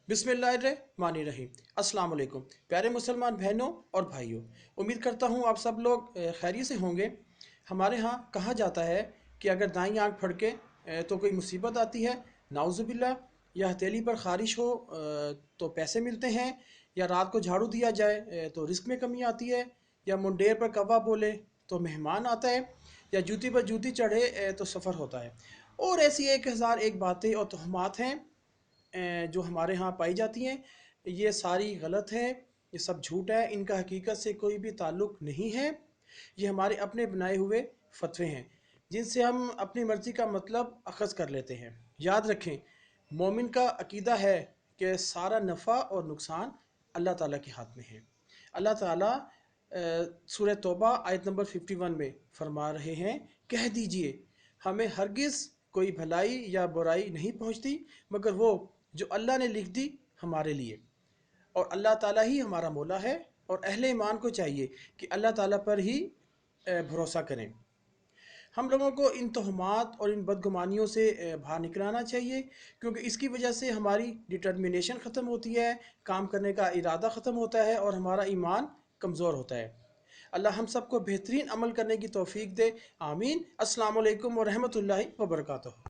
बिस्मिल्लाहिर्रहमानिर्रहीम। अस्सलाम वालेकुम प्यारे मुसलमान बहनों और भाइयों, उम्मीद करता हूँ आप सब लोग खैरियत से होंगे। हमारे यहाँ कहा जाता है कि अगर दाईं आँख फड़के तो कोई मुसीबत आती है, नाउज़ुबिल्लाह, या हथेली पर ख़ारिश हो तो पैसे मिलते हैं, या रात को झाड़ू दिया जाए तो रिस्क में कमी आती है, या मुंडेर पर कौवा बोले तो मेहमान आता है, या जूती पर जूती चढ़े तो सफ़र होता है। और ऐसी 1001 बातें और तोहमात हैं जो हमारे यहाँ पाई जाती हैं। ये सारी गलत हैं, ये सब झूठ है, इनका हकीकत से कोई भी ताल्लुक़ नहीं है। ये हमारे अपने बनाए हुए फतवे हैं जिनसे हम अपनी मर्ज़ी का मतलब अख़ज़ कर लेते हैं। याद रखें, मोमिन का अकीदा है कि सारा नफ़ा और नुकसान अल्लाह ताला के हाथ में है। अल्लाह ताला सूरह तौबा आयत नंबर 51 में फरमा रहे हैं, कह दीजिए हमें हरगिज़ कोई भलाई या बुराई नहीं पहुँचती मगर वो जो अल्लाह ने लिख दी हमारे लिए, और अल्लाह ताला ही हमारा मौला है। और अहले ईमान को चाहिए कि अल्लाह ताला पर ही भरोसा करें। हम लोगों को इन तोहमात और इन बदगुमानियों से बाहर निकलना चाहिए, क्योंकि इसकी वजह से हमारी डिटर्मिनेशन ख़त्म होती है, काम करने का इरादा ख़त्म होता है और हमारा ईमान कमज़ोर होता है। अल्लाह हम सबको बेहतरीन अमल करने की तौफीक दे, आमीन। अस्सलाम वालेकुम व रहमतुल्लाहि व बरकातुहू।